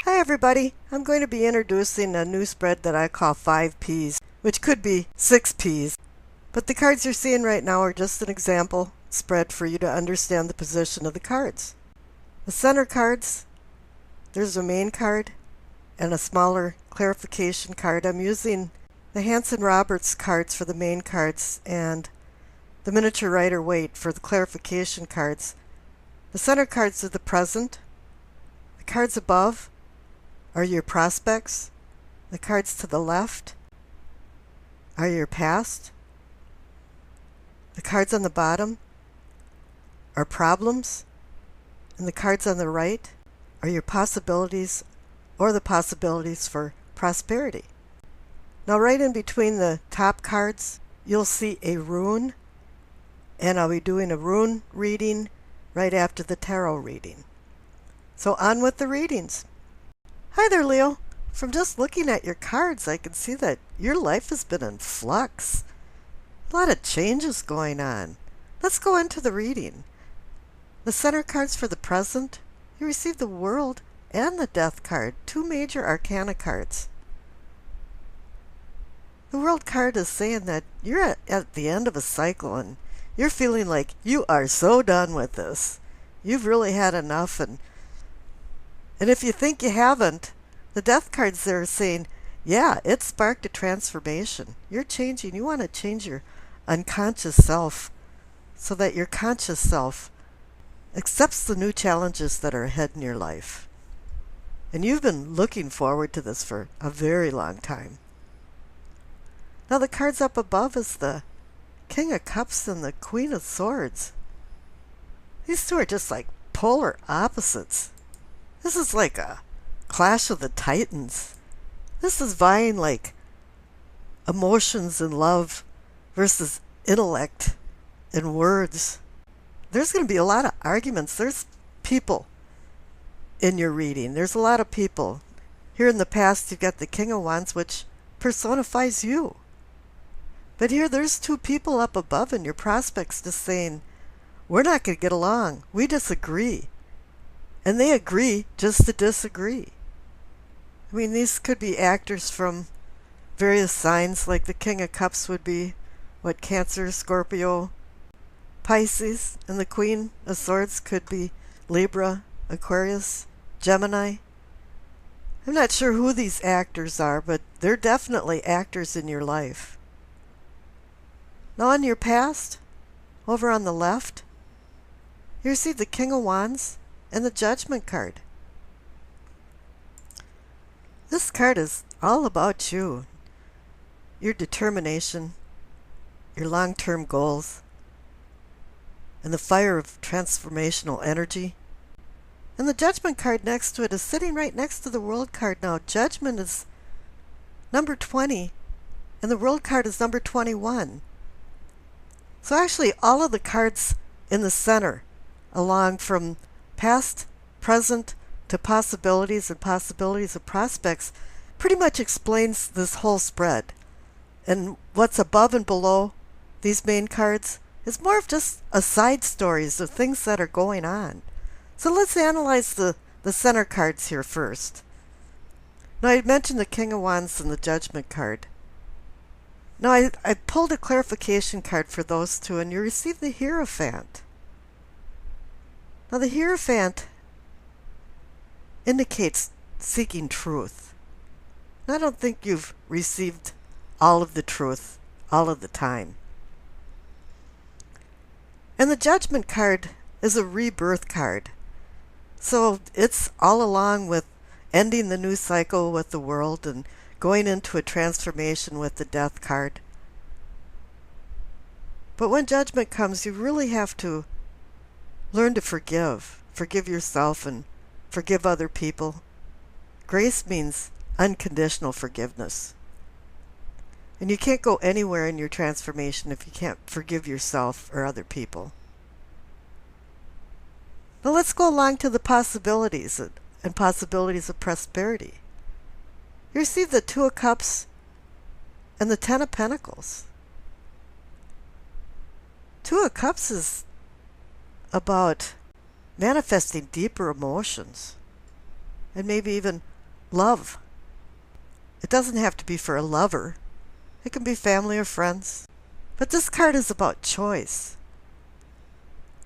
Hi everybody, I'm going to be introducing a new spread that I call 5 Ps, which could be 6 Ps. But the cards you're seeing right now are just an example spread for you to understand the position of the cards. The center cards, there's a main card and a smaller clarification card. I'm using the Hanson-Roberts cards for the main cards and the miniature Rider-Waite for the clarification cards. The center cards are the present. The cards above are your prospects. The cards to the left are your past. The cards on the bottom are problems. And the cards on the right are your possibilities or the possibilities for prosperity. Now right in between the top cards, you'll see a rune. And I'll be doing a rune reading right after the tarot reading. So on with the readings. Hi there, Leo. From just looking at your cards, I can see that your life has been in flux. A lot of changes going on. Let's go into the reading. The center cards for the present, you receive the World and the Death card, two major arcana cards. The World card is saying that you're at the end of a cycle and you're feeling like you are so done with this. You've really had enough, and if you think you haven't, the Death cards there are saying, yeah, it sparked a transformation. You're changing. You want to change your unconscious self so that your conscious self accepts the new challenges that are ahead in your life. And you've been looking forward to this for a very long time. Now the cards up above is the King of Cups and the Queen of Swords. These two are just like polar opposites. This is like a clash of the titans. This is vying like emotions and love versus intellect and words. There's going to be a lot of arguments. There's people in your reading. There's a lot of people. Here in the past, you've got the King of Wands, which personifies you. But here, there's two people up above in your prospects just saying, we're not going to get along. We disagree. And they agree just to disagree. I mean, these could be actors from various signs, like the King of Cups would be, Cancer, Scorpio, Pisces, and the Queen of Swords could be Libra, Aquarius, Gemini. I'm not sure who these actors are, but they're definitely actors in your life. Now on your past, over on the left, you see the King of Wands and the Judgment card. This card is all about you, your determination, your long-term goals, and the fire of transformational energy. And the Judgment card next to it is sitting right next to the World card now. Judgment is number 20, and the World card is number 21. So actually all of the cards in the center, along from past, present, to possibilities and possibilities of prospects, pretty much explains this whole spread. And what's above and below these main cards is more of just a side stories of things that are going on. So let's analyze the center cards here first. Now I mentioned the King of Wands and the Judgment card. Now I pulled a clarification card for those two, and you received the Hierophant. Now the Hierophant indicates seeking truth. And I don't think you've received all of the truth all of the time. And the Judgment card is a rebirth card. So it's all along with ending the new cycle with the world and going into a transformation with the Death card. But when judgment comes, you really have to learn to forgive. Forgive yourself and forgive other people. Grace means unconditional forgiveness. And you can't go anywhere in your transformation if you can't forgive yourself or other people. Now let's go along to the possibilities and possibilities of prosperity. You receive the Two of Cups and the Ten of Pentacles. Two of Cups is about manifesting deeper emotions and maybe even love. It doesn't have to be for a lover. It can be family or friends. But this card is about choice.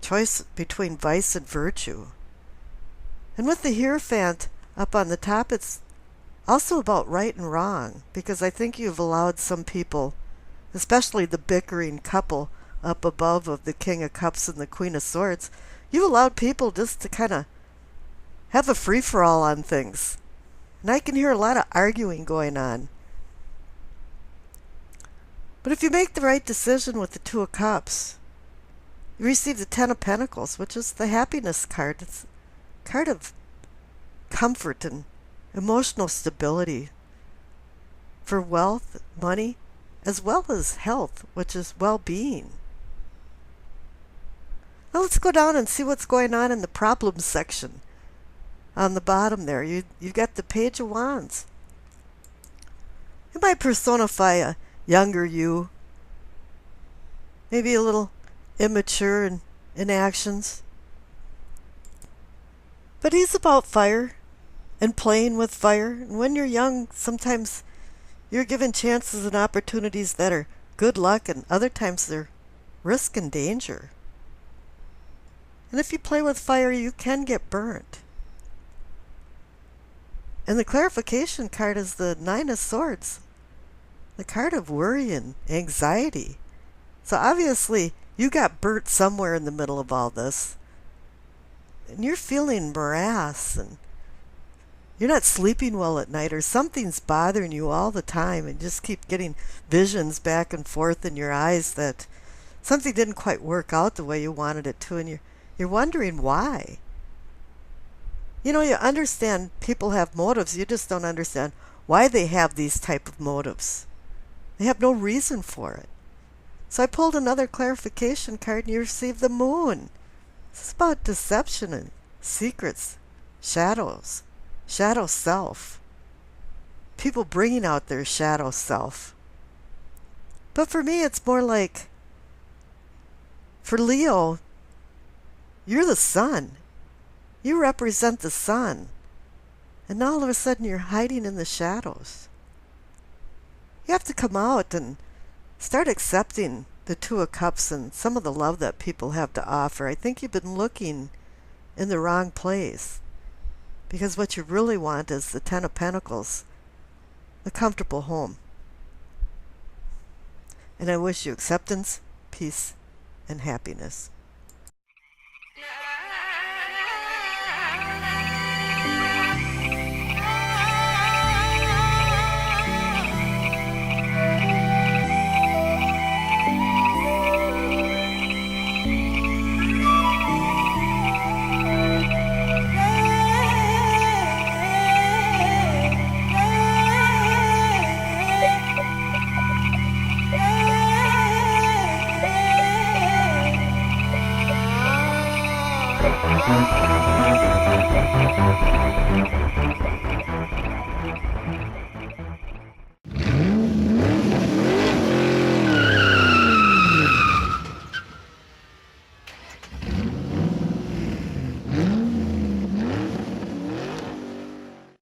Choice between vice and virtue. And with the Hierophant up on the top, it's also about right and wrong, because I think you've allowed some people, especially the bickering couple up above of the King of Cups and the Queen of Swords, you've allowed people just to kind of have a free-for-all on things. And I can hear a lot of arguing going on. But if you make the right decision with the Two of Cups, you receive the Ten of Pentacles, which is the happiness card. It's a card of comfort and emotional stability for wealth, money, as well as health, which is well-being. Now let's go down and see what's going on in the problems section. On the bottom there, you've got the Page of Wands. You might personify a younger you, maybe a little immature in actions. But he's about fire and playing with fire. And when you're young, sometimes you're given chances and opportunities that are good luck, and other times they're risk and danger. And if you play with fire, you can get burnt. And the clarification card is the Nine of Swords, the card of worry and anxiety. So obviously, you got burnt somewhere in the middle of all this. And you're feeling morass, and you're not sleeping well at night, or something's bothering you all the time, and just keep getting visions back and forth in your eyes that something didn't quite work out the way you wanted it to, and you're wondering why. You know, you understand people have motives, you just don't understand why they have these type of motives. They have no reason for it. So I pulled another clarification card, and you received the Moon. It's about deception and secrets, shadows, shadow self. People bringing out their shadow self. But for me, it's more like, for Leo, you're the sun. You represent the sun. And now all of a sudden you're hiding in the shadows. You have to come out and start accepting the Two of Cups and some of the love that people have to offer. I think you've been looking in the wrong place. Because what you really want is the Ten of Pentacles, the comfortable home. And I wish you acceptance, peace, and happiness.